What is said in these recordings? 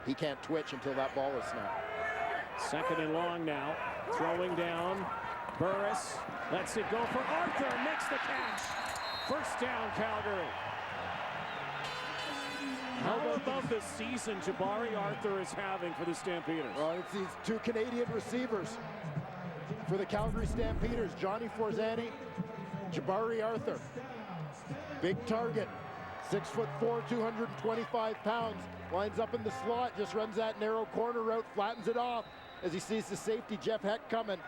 he can't twitch until that ball is snapped. Second and long now. Throwing down. Burris lets it go for Arthur. Makes the catch. First down, Calgary. How about the season Jabari Arthur is having for the Stampeders? Well, it's these two Canadian receivers for the Calgary Stampeders. Johnny Forzani, Jabari Arthur. Big target. 6'4", 225 pounds. Lines up in the slot, just runs that narrow corner route, flattens it off as he sees the safety, Jeff Heck, coming.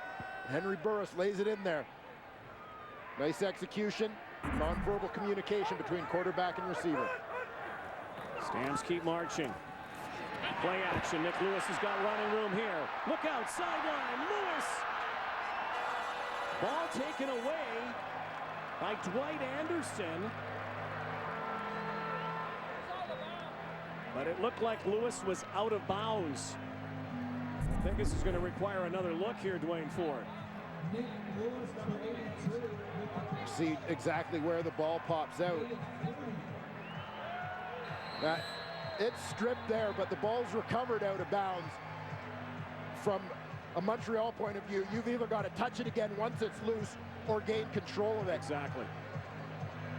Henry Burris lays it in there. Nice execution, nonverbal communication between quarterback and receiver. Stamps keep marching. Play action. Nick Lewis has got running room here. Look out, sideline. Lewis. Ball taken away by Dwight Anderson. But it looked like Lewis was out of bounds. I think this is going to require another look here, Dwayne Ford. See exactly where the ball pops out. It's stripped there, but the ball's recovered out of bounds. From a Montreal point of view, you've either got to touch it again once it's loose or gain control of it. Exactly.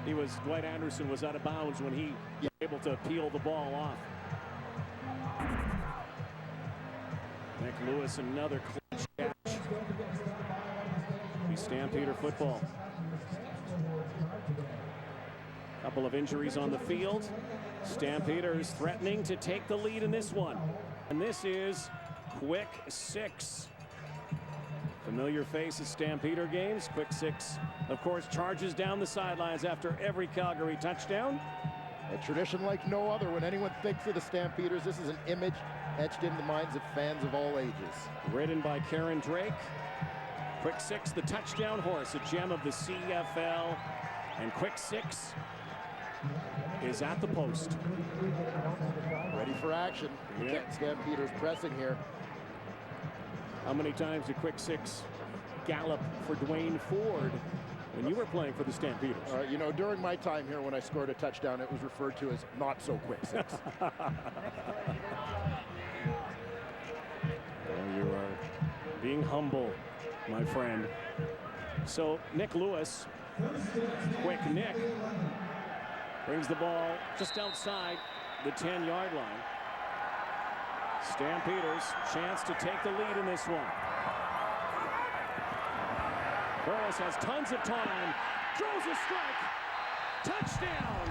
Dwight Anderson was out of bounds when he was able to peel the ball off. Nick Lewis, another clutch catch. Be Stampeder football. Couple of injuries on the field. Stampeders threatening to take the lead in this one. And this is Quick Six. Familiar face at Stampeder games. Quick Six, of course, charges down the sidelines after every Calgary touchdown. A tradition like no other. When anyone thinks of the Stampeders, this is an image etched in the minds of fans of all ages. Ridden by Karen Drake. Quick Six, the touchdown horse, a gem of the CFL. And Quick Six is at the post. Ready for action. Yep. Stampeders pressing here. How many times did Quick Six gallop for Dwayne Ford when you were playing for the Stampeders? You know, during my time here, when I scored a touchdown, it was referred to as not so Quick Six. Well, you are being humble, my friend. So Nick Lewis, Quick Nick, brings the ball just outside the 10-yard line. Stampeders chance to take the lead in this one. Burris has tons of time, throws a strike, touchdown,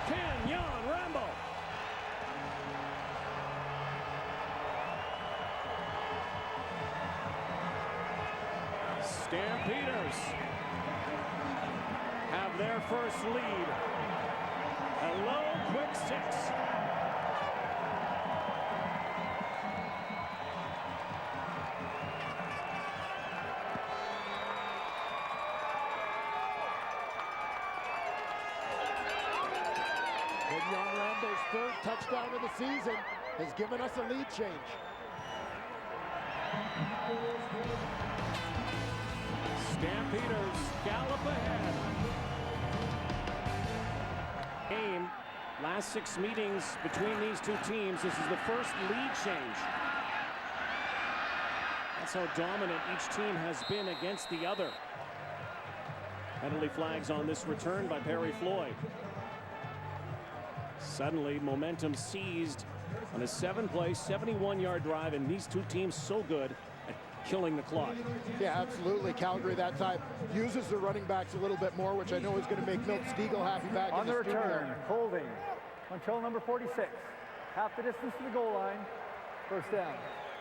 Kenyon Rambo. Stampeders have their first lead. Hello, Quick Six. Kenyon Rambo's third touchdown of the season has given us a lead change. Stampeders gallop ahead. Game, last 6 meetings between these two teams, this is the first lead change. That's how dominant each team has been against the other. Penalty flags on this return by Perry Floyd. Suddenly, momentum seized on a 7-play, 71-yard drive, and these two teams so good at killing the clock. Yeah, absolutely. Calgary that time uses the running backs a little bit more, which I know is going to make Milt Stiegel happy back on in the studio. return, holding until number 46. Half the distance to the goal line. First down.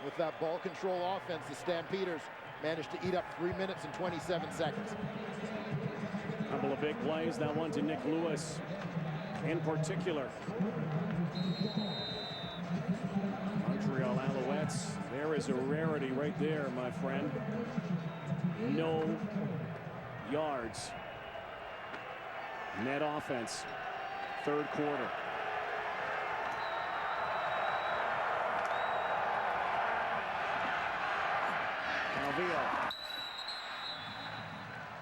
With that ball control offense, the Stampeders managed to eat up 3 minutes and 27 seconds. Couple of big plays, that one to Nick Lewis in particular. Montreal Alouettes, there is a rarity right there, my friend. No yards. Net offense, third quarter. Calvillo.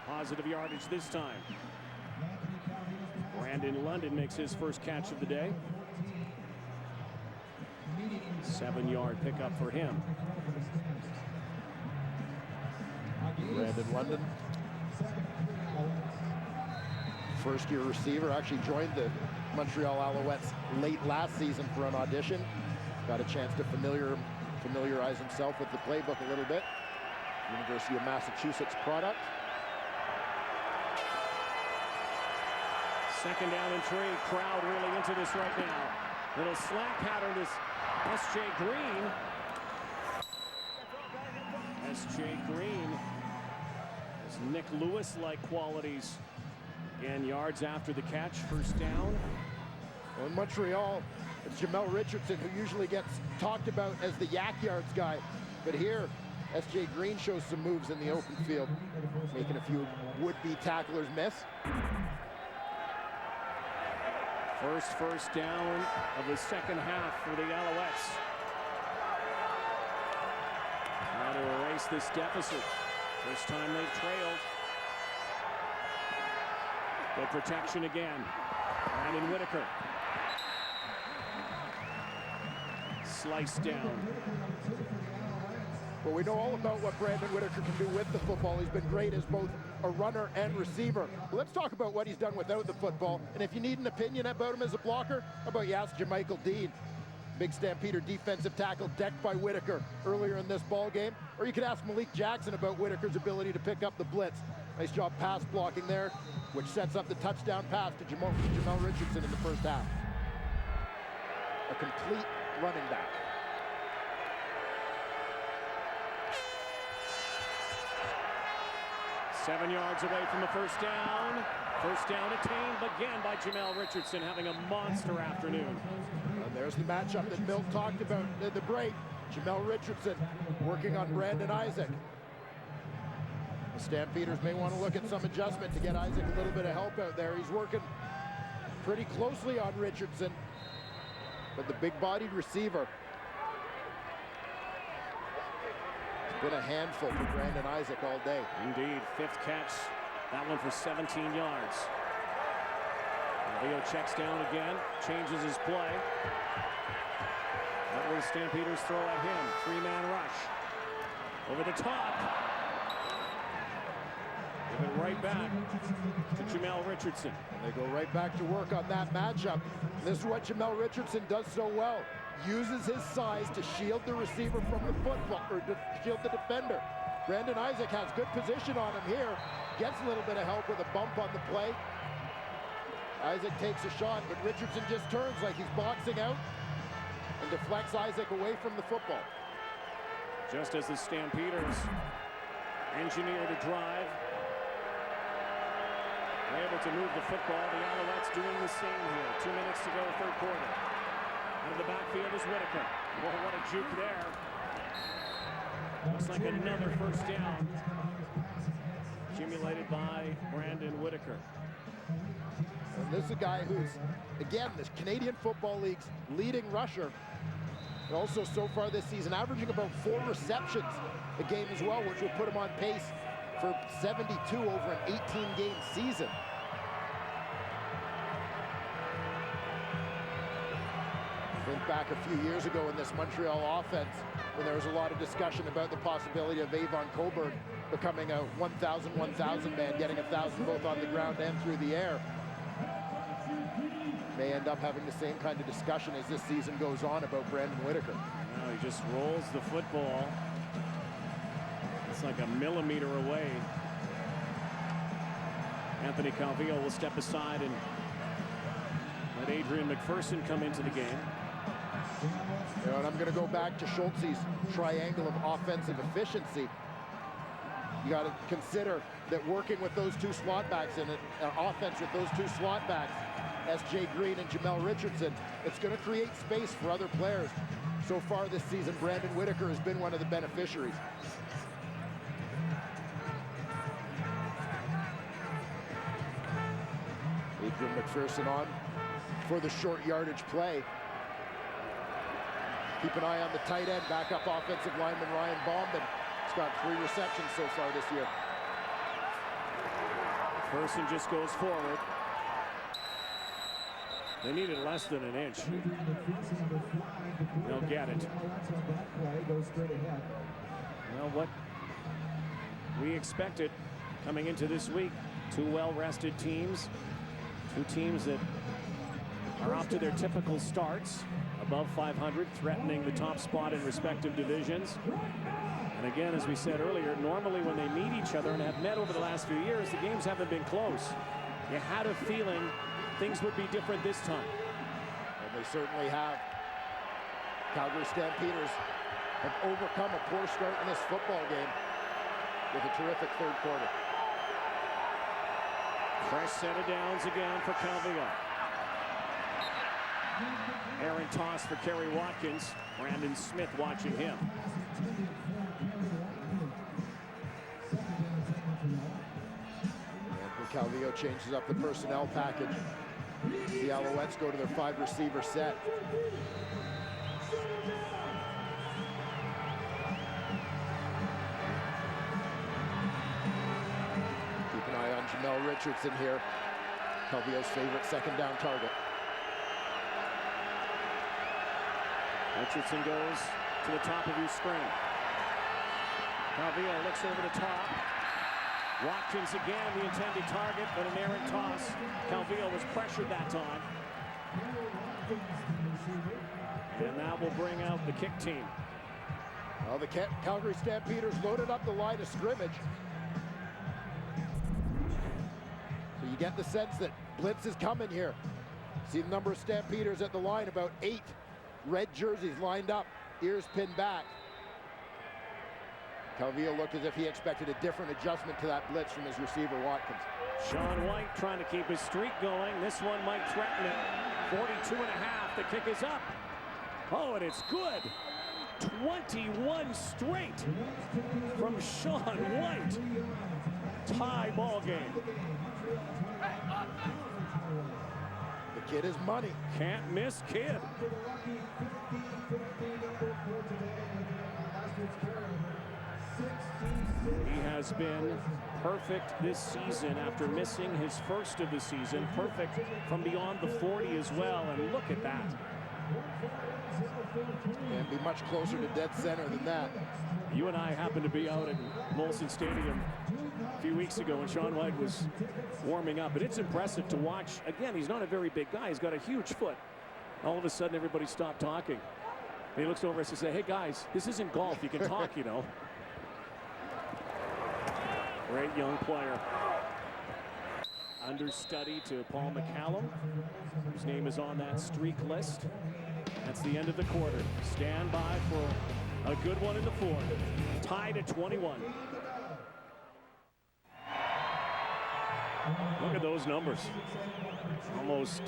Positive yardage this time. Brandon London makes his first catch of the day. 7-yard pickup for him. Brandon London, first-year receiver, actually joined the Montreal Alouettes late last season for an audition. Got a chance to familiarize himself with the playbook a little bit. University of Massachusetts product. Second down and 3. Crowd really into this right now. Little slant pattern is S.J. Green. S.J. Green has Nick Lewis-like qualities. Again, yards after the catch, first down. Well, in Montreal, it's Jamel Richardson who usually gets talked about as the yak yards guy. But here, S.J. Green shows some moves in the open field, making a few would-be tacklers miss. First down of the second half for the Alouettes. Trying to erase this deficit. First time they've trailed. Good protection again. Brandon Whitaker. Sliced down. Well, we know all about what Brandon Whitaker can do with the football. He's been great as both a runner and receiver. But let's talk about what he's done without the football. And if you need an opinion about him as a blocker, how about you ask Jermichael Dean, big Stampeder defensive tackle decked by Whitaker earlier in this ball game. Or you could ask Malik Jackson about Whitaker's ability to pick up the blitz. Nice job pass blocking there, which sets up the touchdown pass to Jamel Richardson in the first half. A complete running back. Seven yards away from the first down. First down attained again by Jamel Richardson, having a monster afternoon. And there's the matchup that Milt talked about in the break. Jamel Richardson working on Brandon Isaac. The Stampeders may want to look at some adjustment to get Isaac a little bit of help out there. He's working pretty closely on Richardson, but the big-bodied receiver been a handful for Brandon Isaac all day. Indeed, fifth catch, that one for 17 yards. Leo checks down again, changes his play. That was Stampeders throw at him, three-man rush. Over the top. Give it right back to Jamel Richardson. They go right back to work on that matchup. This is what Jamel Richardson does so well. Uses his size to shield the receiver from the football, or to shield the defender. Brandon Isaac has good position on him here. Gets a little bit of help with a bump on the play. Isaac takes a shot, but Richardson just turns like he's boxing out and deflects Isaac away from the football. Just as the Stampeders engineer the drive, they're able to move the football. The Alouettes doing the same here. 2 minutes to go, third quarter. Out of the backfield is Whitaker. Whoa, what a juke there. Looks like another first down. Accumulated by Brandon Whitaker. And this is a guy who's, again, the Canadian Football League's leading rusher. And also so far this season, averaging about 4 receptions a game as well, which will put him on pace for 72 over an 18-game season. Think back a few years ago in this Montreal offense when there was a lot of discussion about the possibility of Avon Coburn becoming a 1,000 man, getting 1,000 both on the ground and through the air. May end up having the same kind of discussion as this season goes on about Brandon Whitaker. Now he just rolls the football. It's like a millimeter away. Anthony Calvillo will step aside and let Adrian McPherson come into the game. You know, and I'm going to go back to Schultze's triangle of offensive efficiency. You got to consider that working with those two slot backs in an offense with those two slot backs, S.J. Green and Jamel Richardson, it's going to create space for other players. So far this season, Brandon Whitaker has been one of the beneficiaries. Adrian McPherson on for the short yardage play. Keep an eye on the tight end, backup offensive lineman Ryan Baumman. He's got 3 receptions so far this year. Person just goes forward. They needed less than an inch. They'll get it. Well, what we expected coming into this week. Two well-rested teams. Two teams that are off to their typical starts. Above 500, threatening the top spot in respective divisions. And again, as we said earlier, normally when they meet each other and have met over the last few years, the games haven't been close. You had a feeling things would be different this time. And they certainly have. Calgary Stampeders have overcome a poor start in this football game with a terrific third quarter. Fresh set of downs again for Calgary. Aaron toss for Kerry Watkins. Brandon Smith watching him. And Calvillo changes up the personnel package. The Alouettes go to their 5-receiver set. Keep an eye on Jamel Richardson here. Calvillo's favorite second down target. Richardson goes to the top of his screen. Calvillo looks over the top. Watkins again, the intended target, but an errant toss. Calvillo was pressured that time. And that will bring out the kick team. Well, the Calgary Stampeders loaded up the line of scrimmage. So you get the sense that blitz is coming here. See the number of Stampeders at the line, about 8. Red jerseys lined up, ears pinned back. Calvillo looked as if he expected a different adjustment to that blitz from his receiver, Watkins. Sean White trying to keep his streak going. This one might threaten it. 42.5, the kick is up. Oh, and it's good. 21 straight from Sean White. Tie ball game. The kid is money. Can't miss kid. He has been perfect this season after missing his first of the season. Perfect from beyond the 40 as well, and look at that. And be much closer to dead center than that. You and I happened to be out at Molson Stadium a few weeks ago when Sean White was warming up, and it's impressive to watch. Again, he's not a very big guy. He's got a huge foot. All of a sudden, everybody stopped talking. And he looks over at us and says, "Hey, guys, this isn't golf. You can talk, you know." Great young player. Understudy to Paul McCallum, whose name is on that streak list. That's the end of the quarter. Stand by for a good one in the fourth. Tied at 21. Look at those numbers. Almost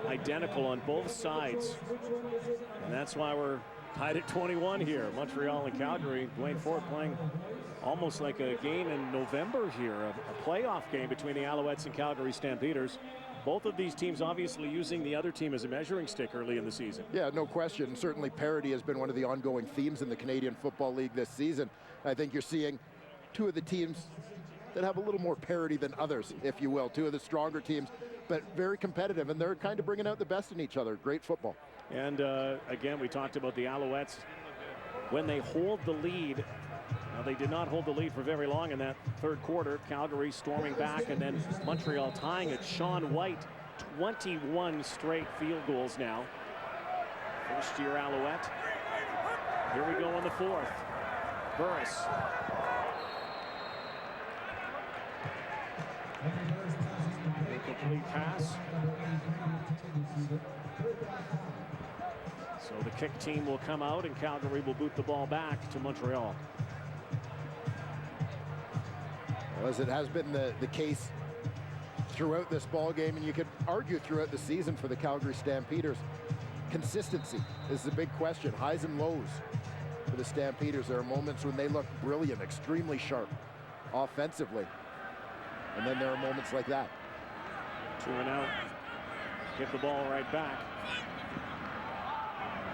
identical on both sides. And that's why we're tied at 21 here. Montreal and Calgary. Dwayne Ford playing almost like a game in November here. A playoff game between the Alouettes and Calgary Stampeders. Both of these teams obviously using the other team as a measuring stick early in the season. Yeah, no question. Certainly parity has been one of the ongoing themes in the Canadian Football League this season. I think you're seeing two of the teams that have a little more parity than others, if you will. Two of the stronger teams, but very competitive, and they're kind of bringing out the best in each other. Great football. And again, we talked about the Alouettes. When they hold the lead, now they did not hold the lead for very long in that third quarter. Calgary storming back, and then Montreal tying it. Sean White, 21 straight field goals now. First-year Alouette. Here we go on the fourth. Burris. Incomplete pass. So the kick team will come out, and Calgary will boot the ball back to Montreal. Well, as it has been the case throughout this ball game, and you could argue throughout the season for the Calgary Stampeders, consistency is the big question. Highs and lows for the Stampeders. There are moments when they look brilliant, extremely sharp offensively, and then there are moments like that. 2 and out. Get the ball right back.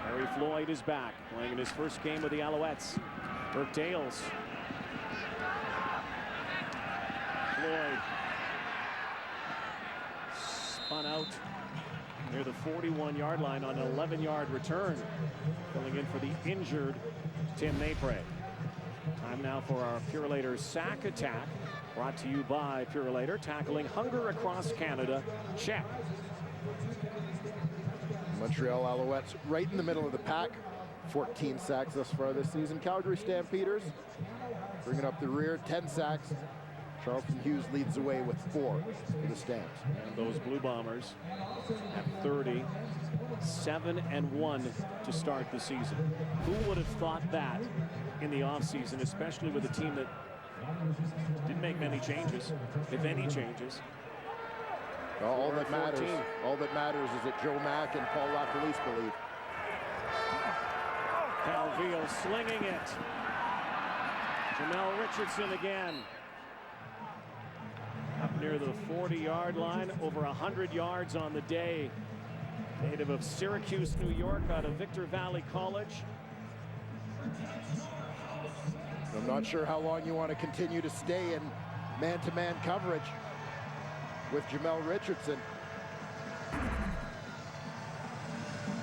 Harry Floyd is back, playing in his first game with the Alouettes. Burke Dales. Floyd spun out near the 41-yard line on an 11-yard return. Filling in for the injured Tim Mapre. Time now for our Purolator sack attack. Brought to you by Purolator, tackling hunger across Canada. Check. Montreal Alouettes right in the middle of the pack. 14 sacks thus far this season. Calgary Stampeders bringing up the rear, 10 sacks. Charleston Hughes leads the way with 4 for the Stamps. And those Blue Bombers at 30, 7-1 to start the season. Who would have thought that in the offseason, especially with a team that didn't make many changes, if any changes? All that matters is that Joe Mack and Paul LaFelice believe. Calvillo slinging it. Jamel Richardson again. Up near the 40-yard line, over 100 yards on the day. Native of Syracuse, New York, out of Victor Valley College. I'm not sure how long you want to continue to stay in man-to-man coverage with Jamel Richardson.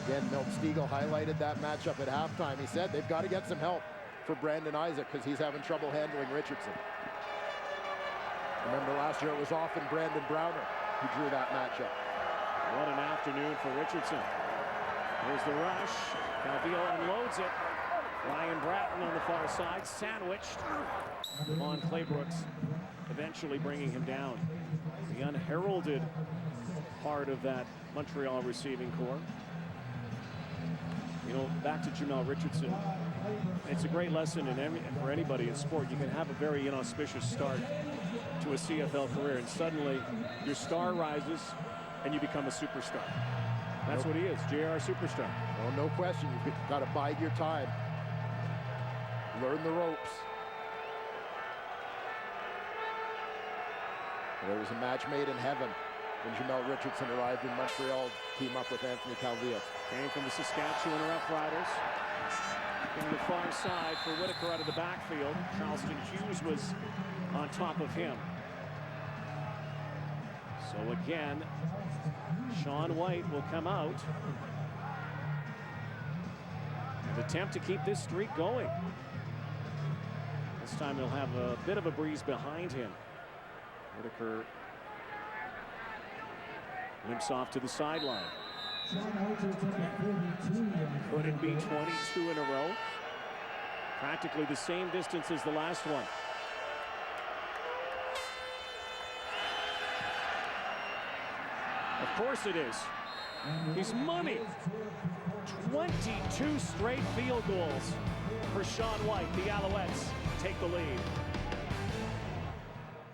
Again, Milt Stiegel highlighted that matchup at halftime. He said they've got to get some help for Brandon Isaac because he's having trouble handling Richardson. Remember last year it was often Brandon Browner who drew that matchup. What an afternoon for Richardson. Here's the rush. Calvillo unloads it. Ryan Bratton on the far side, sandwiched on Claybrooks, eventually bringing him down. The unheralded part of that Montreal receiving corps. You know, back to Jamel Richardson, it's a great lesson for anybody in sport. You can have a very inauspicious start to a CFL career, and suddenly your star rises and you become a superstar. That's what he is, JR Superstar. Well, no question. You've got to bide your time. Learn the ropes. There was a match made in heaven when Jamel Richardson arrived in Montreal to team up with Anthony Calvillo. Came from the Saskatchewan Rough Riders. In the far side for Whitaker out of the backfield. Charleston Hughes was on top of him. So again, Sean White will come out and attempt to keep this streak going. This time he'll have a bit of a breeze behind him. Whitaker limps off to the sideline. Could it be 22 in a row? Practically the same distance as the last one. Of course it is. He's money. 22 straight field goals for Sean White. The Alouettes take the lead.